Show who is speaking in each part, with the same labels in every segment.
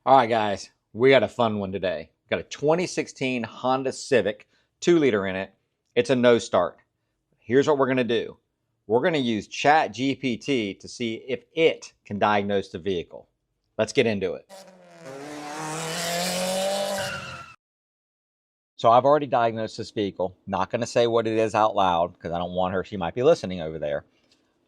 Speaker 1: All right, guys, we got a fun one today. Got a 2016 Honda Civic, 2-liter in it. It's a no start. Here's what we're going to do. We're going to use ChatGPT to see if it can diagnose the vehicle. Let's get into it. So I've already diagnosed this vehicle. Not going to say what it is out loud because I don't want her. She might be listening over there.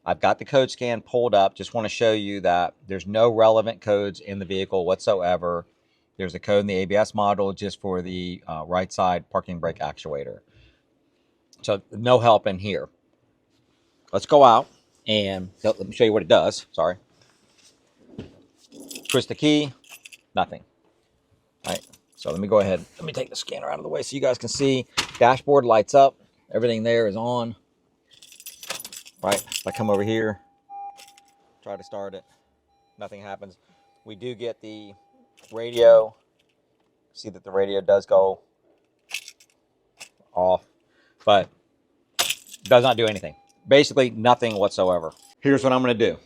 Speaker 1: I've got the code scan pulled up. Just want to show you that there's no relevant codes in the vehicle whatsoever. There's a code in the ABS module just for the right side parking brake actuator. So no help in here. Let's go out and let me show you what it does. Sorry. Twist the key, nothing. All right. So let me go ahead. Let me take the scanner out of the way so you guys can see. Dashboard lights up. Everything there is on. Right. If I come over here, try to start it, nothing happens. We do get the radio. See that the radio does go off, but does not do anything. Basically nothing whatsoever. Here's what I'm going to do.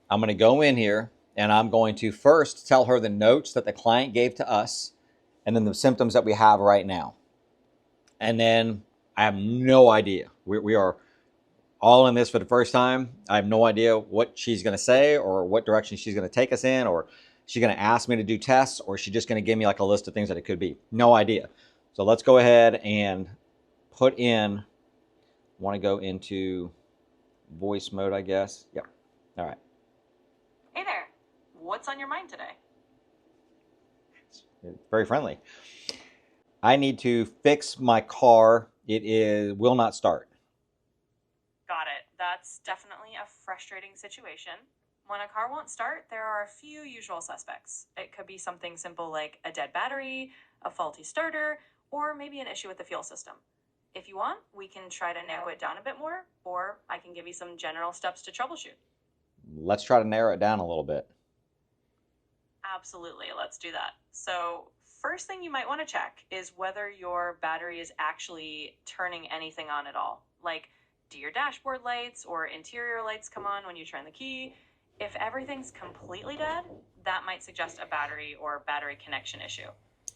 Speaker 1: I'm going to go in here and I'm going to first tell her the notes that the client gave to us and then the symptoms that we have right now. And then I have no idea. We are all in this for the first time. I have no idea what she's going to say or what direction she's going to take us in, or she's going to ask me to do tests, or she's just going to give me like a list of things that it could be. No idea. So let's go ahead and put in, want to go into voice mode, I guess. Yep. All right.
Speaker 2: Hey there. What's on your mind today?
Speaker 1: It's very friendly. I need to fix my car. Will not start.
Speaker 2: Got it. That's definitely a frustrating situation. When a car won't start, there are a few usual suspects. It could be something simple like a dead battery, a faulty starter, or maybe an issue with the fuel system. If you want, we can try to narrow it down a bit more, or I can give you some general steps to troubleshoot.
Speaker 1: Let's try to narrow it down a little bit.
Speaker 2: Absolutely, let's do that. So first thing you might want to check is whether your battery is actually turning anything on at all. Like, do your dashboard lights or interior lights come on when you turn the key? If everything's completely dead, that might suggest a battery or battery connection issue.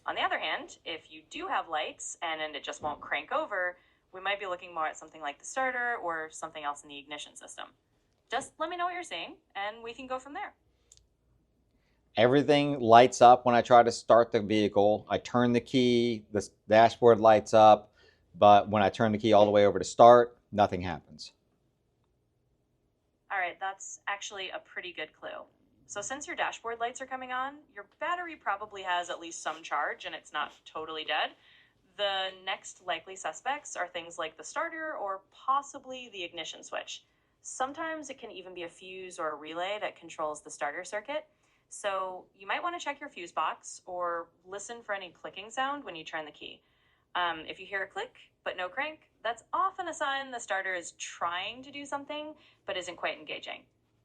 Speaker 2: On the other hand, if you do have lights and it just won't crank over, we might be looking more at something like the starter or something else in the ignition system. Just let me know what you're seeing and we can go from there.
Speaker 1: Everything lights up when I try to start the vehicle. I turn the key, the dashboard lights up, but when I turn the key all the way over to start, nothing happens.
Speaker 2: All right, that's actually a pretty good clue. So since your dashboard lights are coming on, your battery probably has at least some charge and it's not totally dead. The next likely suspects are things like the starter or possibly the ignition switch. Sometimes it can even be a fuse or a relay that controls the starter circuit. So you might want to check your fuse box or listen for any clicking sound when you turn the key. If you hear a click but no crank, that's often a sign the starter is trying to do something but isn't quite engaging.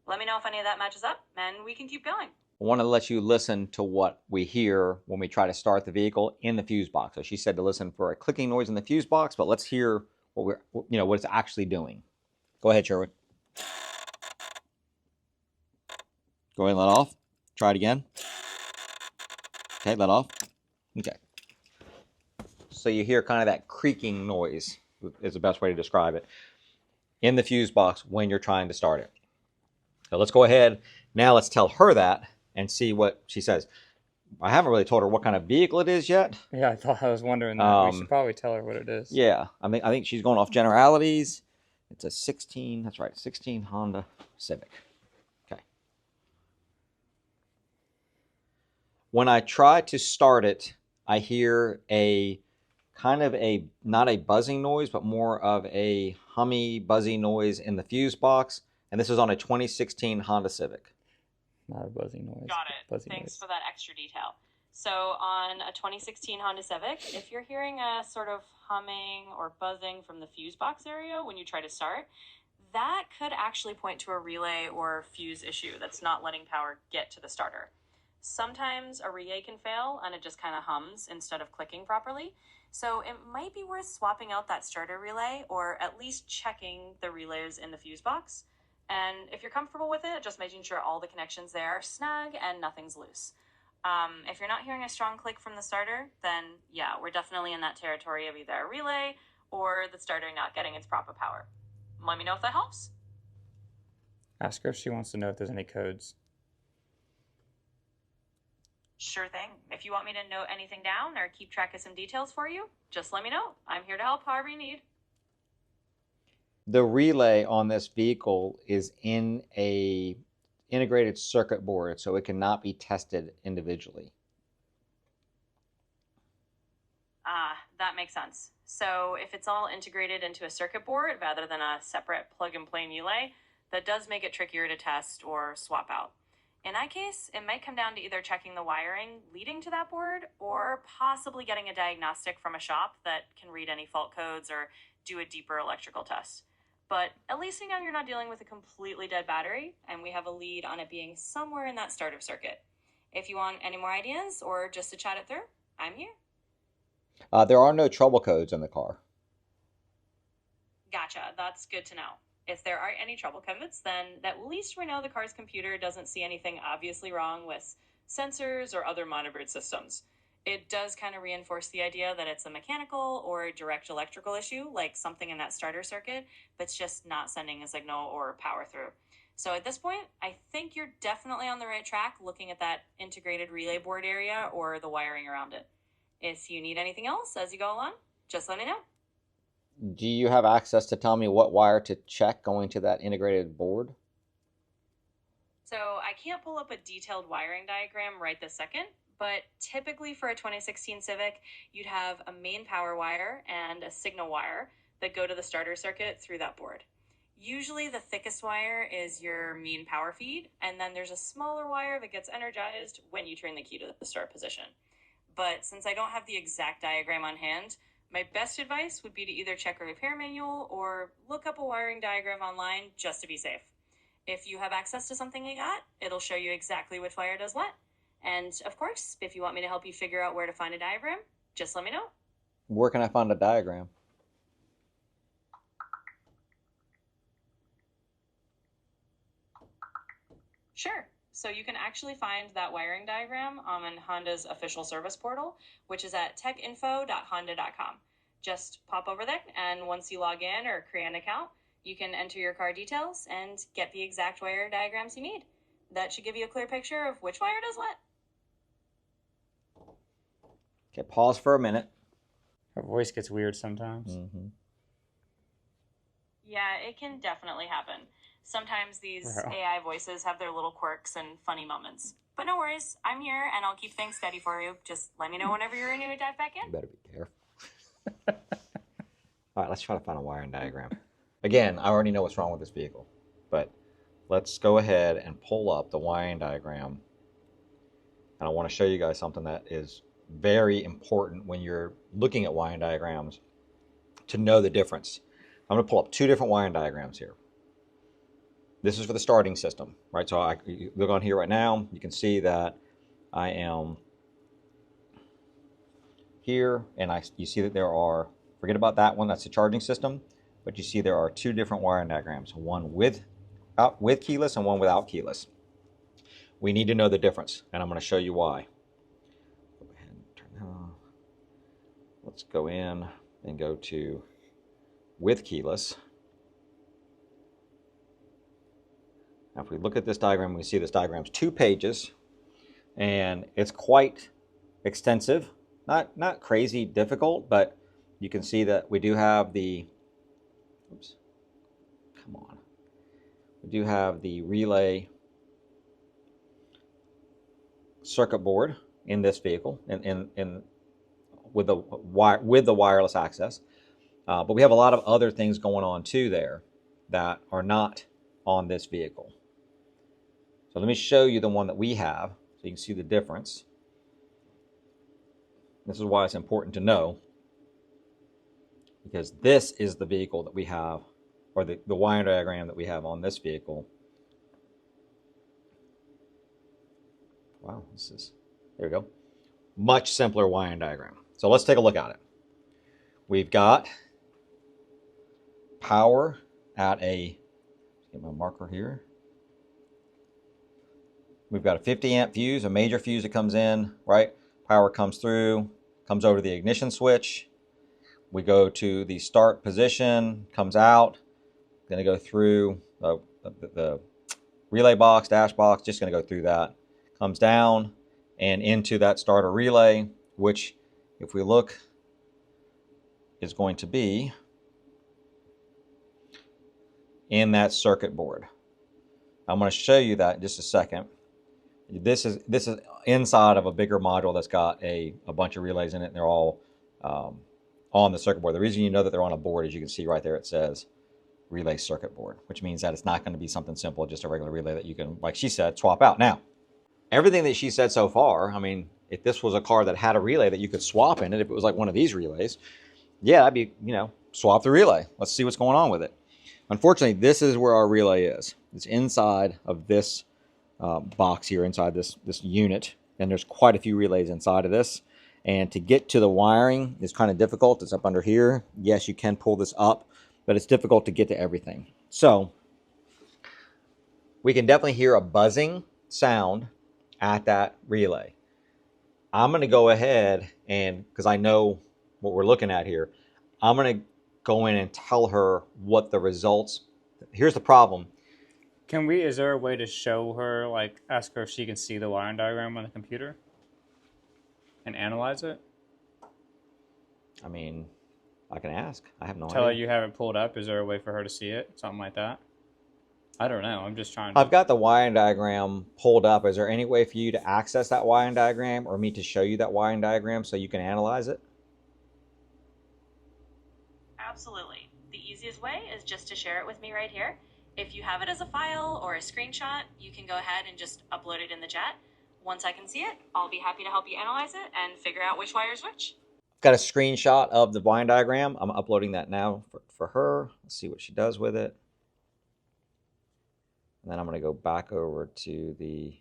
Speaker 2: Let me know if any of that matches up and we can keep going.
Speaker 1: I want to let you listen to what we hear when we try to start the vehicle in the fuse box. So she said to listen for a clicking noise in the fuse box, but let's hear what it's actually doing. Go ahead, Sherwood. Go ahead and let off. Try it again. Okay, let off. Okay. So you hear kind of that creaking noise is the best way to describe it in the fuse box when you're trying to start it. So let's go ahead. Now let's tell her that and see what she says. I haven't really told her what kind of vehicle it is yet.
Speaker 3: Yeah, I was wondering that. We should probably tell her what it is.
Speaker 1: Yeah, I think she's going off generalities. It's a 16, that's right, 16 Honda Civic. Okay. When I try to start it, I hear not a buzzing noise, but more of a hummy, buzzy noise in the fuse box. And this is on a 2016 Honda Civic.
Speaker 3: Not a buzzing noise.
Speaker 2: Got it. Thanks for that extra detail. So on a 2016 Honda Civic, if you're hearing a sort of humming or buzzing from the fuse box area when you try to start, that could actually point to a relay or fuse issue that's not letting power get to the starter. Sometimes a relay can fail and it just kind of hums instead of clicking properly. So it might be worth swapping out that starter relay or at least checking the relays in the fuse box. And if you're comfortable with it, just making sure all the connections there are snug and nothing's loose. If you're not hearing a strong click from the starter, then yeah, we're definitely in that territory of either a relay or the starter not getting its proper power. Let me know if that helps.
Speaker 3: Ask her if she wants to know if there's any codes.
Speaker 2: Sure thing. If you want me to note anything down or keep track of some details for you, just let me know. I'm here to help however you need.
Speaker 1: The relay on this vehicle is in a integrated circuit board, so it cannot be tested individually.
Speaker 2: That makes sense. So if it's all integrated into a circuit board rather than a separate plug-and-play relay, that does make it trickier to test or swap out. In that case, it might come down to either checking the wiring leading to that board or possibly getting a diagnostic from a shop that can read any fault codes or do a deeper electrical test. But at least we know you're not dealing with a completely dead battery, and we have a lead on it being somewhere in that startup circuit. If you want any more ideas or just to chat it through, I'm here.
Speaker 1: There are no trouble codes in the car.
Speaker 2: Gotcha. That's good to know. If there aren't any trouble codes, then at least we know the car's computer doesn't see anything obviously wrong with sensors or other monitored systems. It does kind of reinforce the idea that it's a mechanical or direct electrical issue, like something in that starter circuit that's just not sending a signal or power through. So at this point, I think you're definitely on the right track looking at that integrated relay board area or the wiring around it. If you need anything else as you go along, just let me know.
Speaker 1: Do you have access to tell me what wire to check going to that integrated board?
Speaker 2: So I can't pull up a detailed wiring diagram right this second, but typically for a 2016 Civic, you'd have a main power wire and a signal wire that go to the starter circuit through that board. Usually the thickest wire is your main power feed, and then there's a smaller wire that gets energized when you turn the key to the start position. But since I don't have the exact diagram on hand, my best advice would be to either check a repair manual or look up a wiring diagram online just to be safe. If you have access to something like that, it'll show you exactly which wire does what. And of course, if you want me to help you figure out where to find a diagram, just let me know.
Speaker 1: Where can I find a diagram?
Speaker 2: Sure. So you can actually find that wiring diagram on Honda's official service portal, which is at techinfo.honda.com. Just pop over there, and once you log in or create an account, you can enter your car details and get the exact wire diagrams you need. That should give you a clear picture of which wire does what.
Speaker 1: Okay, pause for a minute.
Speaker 3: Her voice gets weird sometimes.
Speaker 2: Yeah, it can definitely happen. Sometimes these AI voices have their little quirks and funny moments. But no worries, I'm here and I'll keep things steady for you. Just let me know whenever you're ready to dive back in.
Speaker 1: You better be careful. All right, let's try to find a wiring diagram. Again, I already know what's wrong with this vehicle, but let's go ahead and pull up the wiring diagram. And I want to show you guys something that is very important when you're looking at wiring diagrams to know the difference. I'm going to pull up two different wiring diagrams here. This is for the starting system, right? So I look on here right now, you can see that I am here, and you see that there are, forget about that one, that's the charging system, but you see there are two different wiring diagrams, one with keyless and one without keyless. We need to know the difference, and I'm going to show you why. Go ahead and turn that on. Let's go in and go to with keyless. Now, if we look at this diagram, we see this diagram's 2 pages, and it's quite extensive. Not crazy difficult, but you can see that we do have the, oops, come on. We do have the relay circuit board in this vehicle, with the wireless access. But we have a lot of other things going on too there that are not on this vehicle. So let me show you the one that we have so you can see the difference. This is why it's important to know, because this is the vehicle that we have, or the wiring diagram that we have on this vehicle. Wow, there we go. Much simpler wiring diagram. So let's take a look at it. We've got power at get my marker here. We've got a 50 amp fuse, a major fuse that comes in, right? Power comes through, comes over to the ignition switch. We go to the start position, comes out, going to go through the relay box, dash box, just going to go through that. Comes down and into that starter relay, which if we look is going to be in that circuit board. I'm going to show you that in just a second. This is inside of a bigger module that's got a bunch of relays in it, and they're all on the circuit board. The reason you know that they're on a board is you can see right there it says relay circuit board, which means that it's not going to be something simple, just a regular relay that you can, like she said, swap out. Now, everything that she said so far, I mean, if this was a car that had a relay that you could swap in it, if it was like one of these relays, yeah, that'd be, swap the relay. Let's see what's going on with it. Unfortunately, this is where our relay is. It's inside of this box here, inside this unit, and there's quite a few relays inside of this. And to get to the wiring is kind of difficult. It's up under here. Yes, you can pull this up, but it's difficult to get to everything. So we can definitely hear a buzzing sound at that relay. I'm going to go ahead and, because I know what we're looking at here, I'm going to go in and tell her what the results. Here's the problem.
Speaker 3: Is there a way to show her, like, ask her if she can see the wiring diagram on the computer and analyze it?
Speaker 1: I mean, I can ask. I have no idea.
Speaker 3: Tell her you have it pulled up. Is there a way for her to see it? Something like that? I don't know. I'm just trying to...
Speaker 1: I've got the wiring diagram pulled up. Is there any way for you to access that wiring diagram or me to show you that wiring diagram so you can analyze it?
Speaker 2: Absolutely. The easiest way is just to share it with me right here. If you have it as a file or a screenshot, you can go ahead and just upload it in the chat. Once I can see it, I'll be happy to help you analyze it and figure out which wire is which.
Speaker 1: Got a screenshot of the wiring diagram. I'm uploading that now for her. Let's see what she does with it. And then I'm going to go back over to the...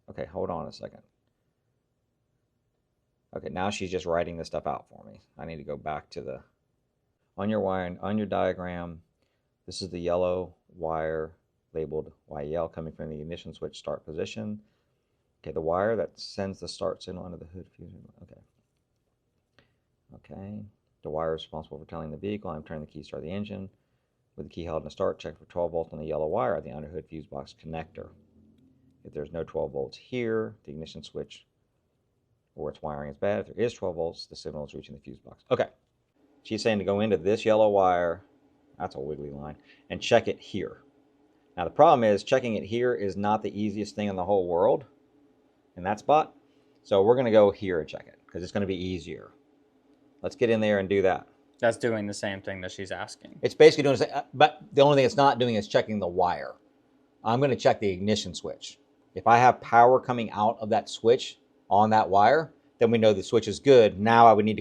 Speaker 1: Okay, hold on a second. Okay, now she's just writing this stuff out for me. I need to go back to the... On your diagram, this is the yellow wire labeled YEL coming from the ignition switch start position. Okay, the wire that sends the start signal under the hood fuse. Okay. The wire is responsible for telling the vehicle I'm turning the key to start the engine. With the key held in the start, check for 12 volts on the yellow wire at the underhood fuse box connector. If there's no 12 volts here, the ignition switch or its wiring is bad. If there is 12 volts, the signal is reaching the fuse box. Okay. She's saying to go into this yellow wire, that's a wiggly line, and check it here. Now the problem is checking it here is not the easiest thing in the whole world in that spot. So we're going to go here and check it because it's going to be easier. Let's get in there and do that.
Speaker 3: That's doing the same thing that she's asking.
Speaker 1: It's basically doing the same, but the only thing it's not doing is checking the wire. I'm going to check the ignition switch. If I have power coming out of that switch on that wire, then we know the switch is good. Now I'm going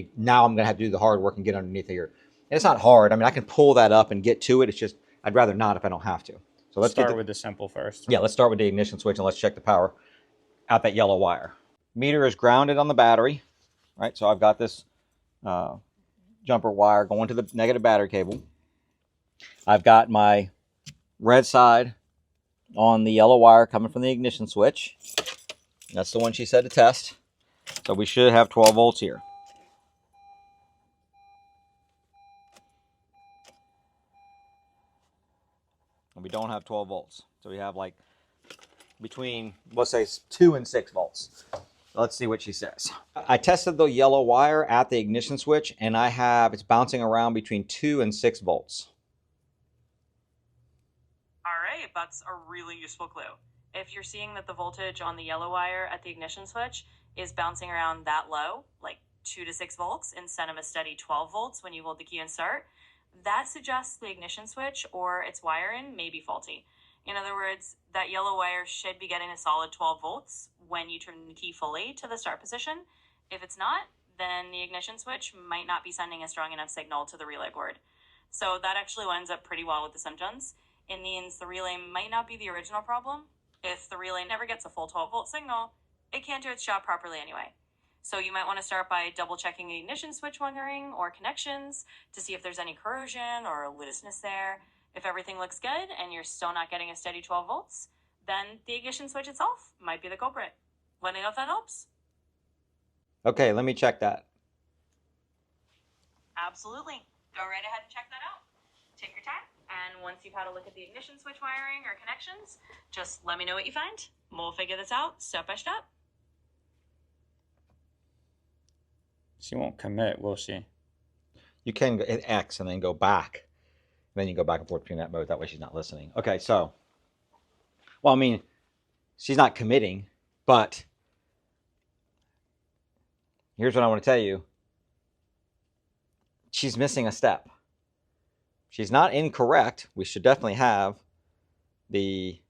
Speaker 1: to have to do the hard work and get underneath here. And it's not hard. I mean, I can pull that up and get to it. It's just, I'd rather not if I don't have to. So let's
Speaker 3: start with the simple first.
Speaker 1: Yeah, let's start with the ignition switch and let's check the power out that yellow wire. Meter is grounded on the battery, right? So I've got this jumper wire going to the negative battery cable. I've got my red side on the yellow wire coming from the ignition switch. That's the one she said to test. So we should have 12 volts here. And we don't have 12 volts. So we have like between, let's say, 2 and 6 volts. Let's see what she says. I tested the yellow wire at the ignition switch, and it's bouncing around between 2 and 6 volts.
Speaker 2: All right, that's a really useful clue. If you're seeing that the voltage on the yellow wire at the ignition switch is bouncing around that low, like 2 to 6 volts, instead of a steady 12 volts when you hold the key and start, that suggests the ignition switch or its wiring may be faulty. In other words, that yellow wire should be getting a solid 12 volts when you turn the key fully to the start position. If it's not, then the ignition switch might not be sending a strong enough signal to the relay board. So that actually lines up pretty well with the symptoms. It means the relay might not be the original problem. If the relay never gets a full 12 volt signal, it can't do its job properly anyway. So you might want to start by double checking the ignition switch wiring or connections to see if there's any corrosion or looseness there. If everything looks good and you're still not getting a steady 12 volts, then the ignition switch itself might be the culprit. Let me know if that helps.
Speaker 1: Okay, let me check that.
Speaker 2: Absolutely. Go right ahead and check that out. Take your time, and once you've had a look at the ignition switch wiring or connections, just let me know what you find. We'll figure this out step by step.
Speaker 3: She won't commit, will she?
Speaker 1: You can hit X and then go back. And then you go back and forth between that mode. That way she's not listening. Okay, so, well, I mean, she's not committing, but here's what I want to tell you. She's missing a step. She's not incorrect. We should definitely have the,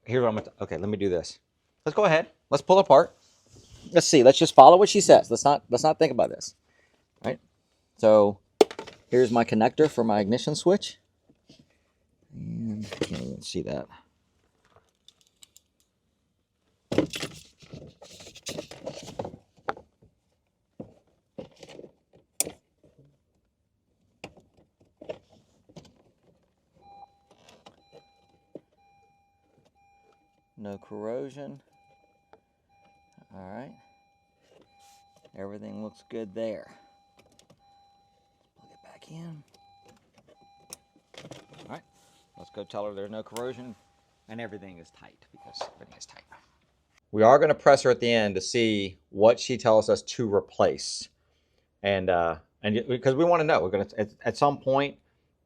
Speaker 1: here's what I'm going to, okay, let me do this. Let's go ahead. Let's pull apart. Let's see. Let's just follow what she says. Let's not think about this. All right? So here's my connector for my ignition switch. And I can't even see that. No corrosion. All right. Everything looks good there. Plug it back in. All right. Let's go tell her there's no corrosion and everything is tight, because everything is tight. We are going to press her at the end to see what she tells us to replace. And because we want to know, we're going to, at some point,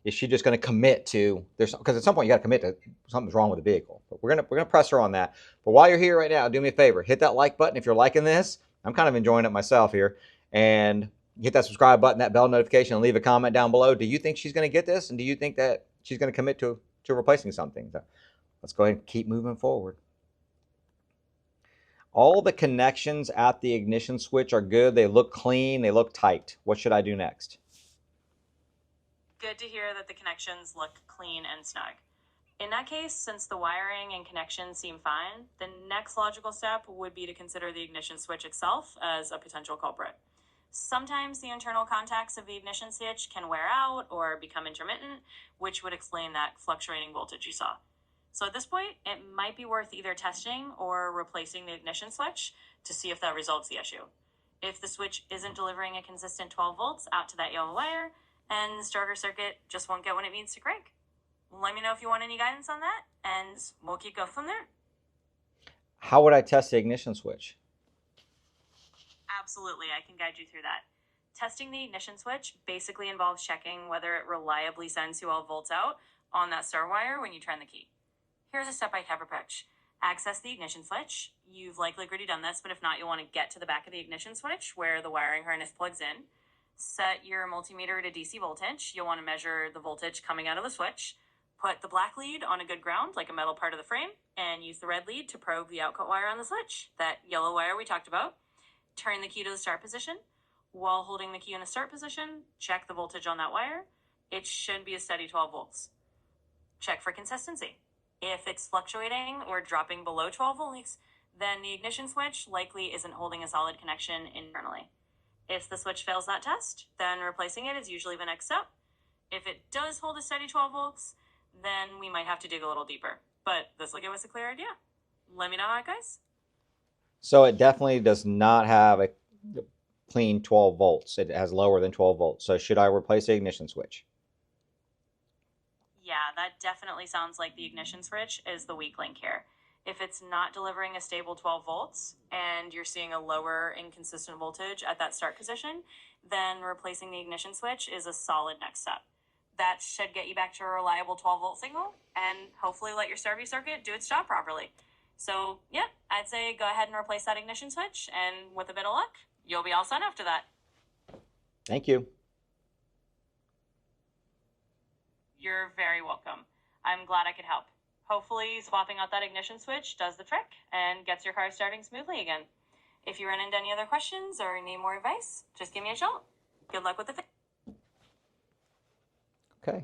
Speaker 1: is she just going to commit to, because at some point you got to commit to something's wrong with the vehicle. But we're going to press her on that. But while you're here right now, do me a favor, hit that like button if you're liking this. I'm kind of enjoying it myself here. And hit that subscribe button, that bell notification, and leave a comment down below. Do you think she's going to get this? And do you think that she's going to commit to replacing something? So let's go ahead and keep moving forward. All the connections at the ignition switch are good. They look clean. They look tight. What should I do next?
Speaker 2: Good to hear that the connections look clean and snug. In that case, since the wiring and connections seem fine, the next logical step would be to consider the ignition switch itself as a potential culprit. Sometimes the internal contacts of the ignition switch can wear out or become intermittent, which would explain that fluctuating voltage you saw. So at this point, it might be worth either testing or replacing the ignition switch to see if that resolves the issue. If the switch isn't delivering a consistent 12 volts out to that yellow wire, and the starter circuit just won't get when it needs to crank. Let me know if you want any guidance on that, and we'll keep going from there.
Speaker 1: How would I test the ignition switch?
Speaker 2: Absolutely, I can guide you through that. Testing the ignition switch basically involves checking whether it reliably sends 12 volts out on that start wire when you turn the key. Here's a step-by-step approach. Access the ignition switch. You've likely already done this, but if not, you'll want to get to the back of the ignition switch where the wiring harness plugs in. Set your multimeter to DC voltage. You'll want to measure the voltage coming out of the switch. Put the black lead on a good ground, like a metal part of the frame, and use the red lead to probe the output wire on the switch, that yellow wire we talked about. Turn the key to the start position. While holding the key in a start position, check the voltage on that wire. It should be a steady 12 volts. Check for consistency. If it's fluctuating or dropping below 12 volts, then the ignition switch likely isn't holding a solid connection internally. If the switch fails that test, then replacing it is usually the next step. If it does hold a steady 12 volts, then we might have to dig a little deeper. But this will give us a clear idea. Let me know how it goes.
Speaker 1: So it definitely does not have a clean 12 volts. It has lower than 12 volts. So should I replace the ignition switch?
Speaker 2: Yeah, that definitely sounds like the ignition switch is the weak link here. If it's not delivering a stable 12 volts and you're seeing a lower inconsistent voltage at that start position, then replacing the ignition switch is a solid next step. That should get you back to a reliable 12 volt signal and hopefully let your starter circuit do its job properly. So yeah, I'd say go ahead and replace that ignition switch, and with a bit of luck, you'll be all set after that.
Speaker 1: Thank you.
Speaker 2: You're very welcome. I'm glad I could help. Hopefully, swapping out that ignition switch does the trick and gets your car starting smoothly again. If you run into any other questions or need more advice, just give me a shout. Good luck with the fix.
Speaker 1: Okay.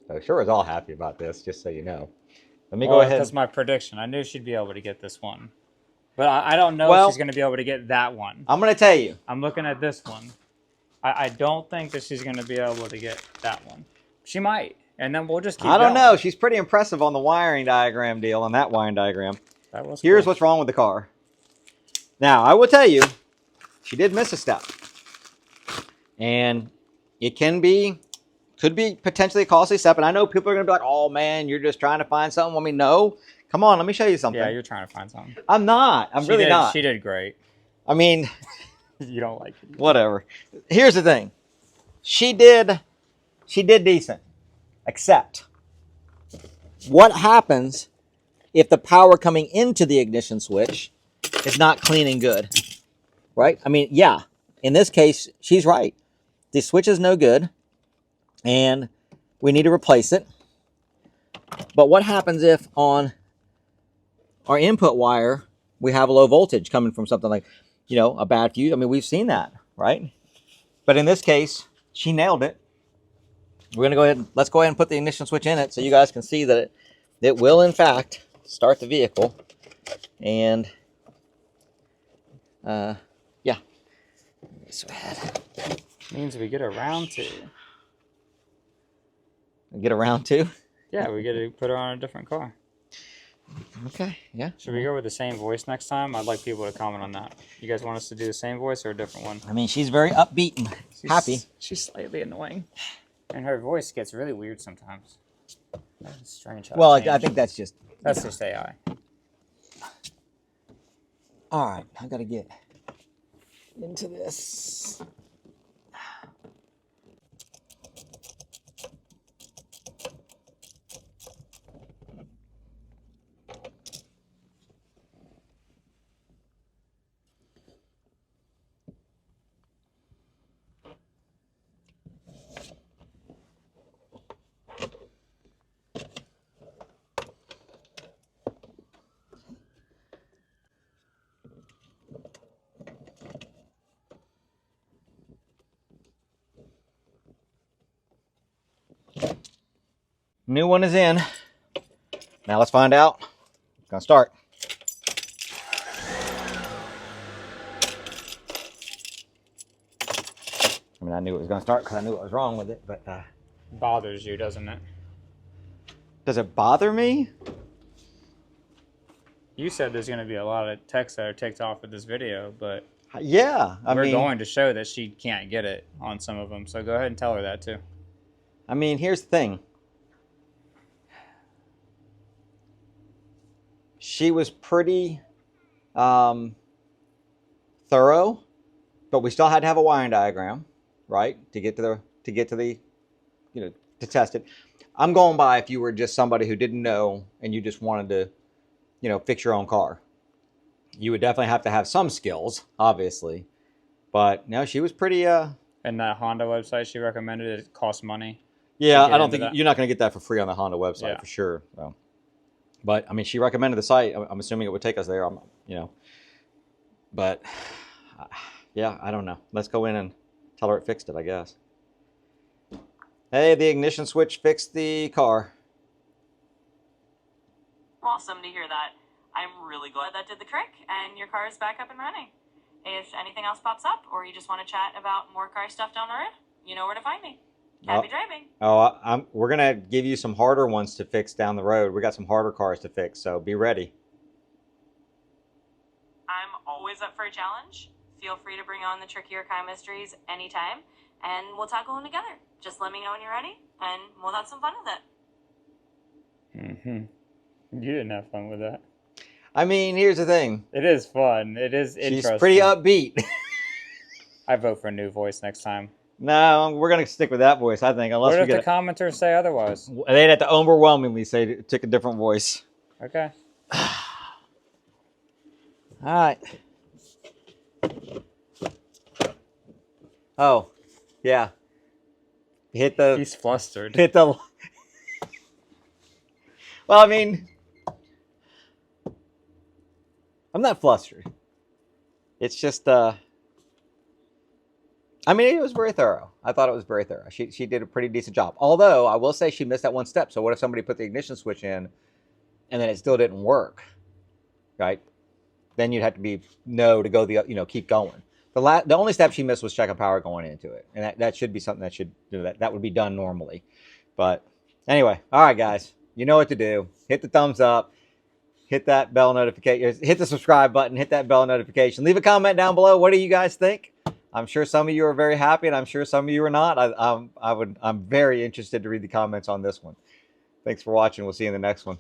Speaker 1: So sure is all happy about this, just so you know. Let me go ahead.
Speaker 3: That's my prediction. I knew she'd be able to get this one. But I don't know if she's going to be able to get that one.
Speaker 1: I'm going to tell you.
Speaker 3: I'm looking at this one. I don't think that she's going to be able to get that one. She might. And then we'll just keep
Speaker 1: I don't
Speaker 3: going.
Speaker 1: know. She's pretty impressive on the wiring diagram deal, on that wiring diagram.
Speaker 3: That was
Speaker 1: Here's
Speaker 3: cool.
Speaker 1: what's wrong with the car. Now, I will tell you, she did miss a step. And it could be potentially a costly step. And I know people are going to be like, oh, man, you're just trying to find something. I mean, no. Come on, let me show you something.
Speaker 3: Yeah, you're trying to find something.
Speaker 1: I'm not. I'm really not.
Speaker 3: She did great.
Speaker 1: I mean,
Speaker 3: You don't like it.
Speaker 1: whatever. Here's the thing. She did decent. Except, what happens if the power coming into the ignition switch is not clean and good? Right? I mean, yeah. In this case, she's right. The switch is no good, and we need to replace it. But what happens if on our input wire we have a low voltage coming from something like, a bad fuse? I mean, we've seen that, right? But in this case, she nailed it. We're going to go ahead and let's go ahead and put the ignition switch in it so you guys can see that it will, in fact, start the vehicle. And, yeah. So ahead.
Speaker 3: Means we get a round 2.
Speaker 1: Get around to?
Speaker 3: Yeah, we get to put her on a different car.
Speaker 1: Okay, yeah.
Speaker 3: Should we go with the same voice next time? I'd like people to comment on that. You guys want us to do the same voice or a different one?
Speaker 1: I mean, she's very upbeat and happy.
Speaker 3: She's slightly annoying. And her voice gets really weird sometimes. That's strange.
Speaker 1: Well, I think that's just...
Speaker 3: That's just AI.
Speaker 1: All right, I got to get into this. New one is in. Now let's find out. It's gonna start. I mean, I knew it was gonna start because I knew what was wrong with it, but
Speaker 3: Bothers you, doesn't it?
Speaker 1: does it bother me?
Speaker 3: You said there's going to be a lot of texts that are ticked off with this video, but
Speaker 1: Yeah,
Speaker 3: we're going to show that she can't get it on some of them. So go ahead and tell her that too.
Speaker 1: I mean, here's the thing. She was pretty thorough, but we still had to have a wiring diagram, right, to get to the to test it. I'm going by if you were just somebody who didn't know and you just wanted to, fix your own car. You would definitely have to have some skills, obviously. But no, she was pretty.
Speaker 3: And that Honda website she recommended, it costs money.
Speaker 1: Yeah, I don't think you're not going to get that for free on the Honda website for sure. So. But I mean, she recommended the site. I'm assuming it would take us there. But yeah, I don't know. Let's go in and tell her it fixed it, I guess. Hey, the ignition switch fixed the car.
Speaker 2: Awesome to hear that. I'm really glad that did the trick, and your car is back up and running. If anything else pops up, or you just want to chat about more car stuff down the road, you know where to find me. Happy driving.
Speaker 1: We're going to give you some harder ones to fix down the road. We got some harder cars to fix, so be ready.
Speaker 2: I'm always up for a challenge. Feel free to bring on the trickier car mysteries anytime, and we'll tackle them together. Just let me know when you're ready, and we'll have some fun with it.
Speaker 3: Mm-hmm. You didn't have fun with that.
Speaker 1: I mean, here's the thing.
Speaker 3: It is fun. It is interesting.
Speaker 1: She's pretty upbeat.
Speaker 3: I vote for a new voice next time.
Speaker 1: No, we're going to stick with that voice, I think. Unless
Speaker 3: what
Speaker 1: we
Speaker 3: if the commenters say otherwise?
Speaker 1: They'd have to overwhelmingly say take a different voice.
Speaker 3: Okay.
Speaker 1: All right. Oh, yeah.
Speaker 3: He's flustered.
Speaker 1: Well, I mean, I'm not flustered. It's just, I mean, it was very thorough. I thought it was very thorough. She did a pretty decent job. Although, I will say she missed that one step. So what if somebody put the ignition switch in and then it still didn't work, right? Then you'd have to be no to go keep going. The only step she missed was checking power going into it. And that should be something that would be done normally. But Anyway, all right, guys, you know what to do. Hit the thumbs up. Hit that bell notification. Hit the subscribe button. Hit that bell notification. Leave a comment down below. What do you guys think? I'm sure some of you are very happy, and I'm sure some of you are not. I'm very interested to read the comments on this one. Thanks for watching. We'll see you in the next one.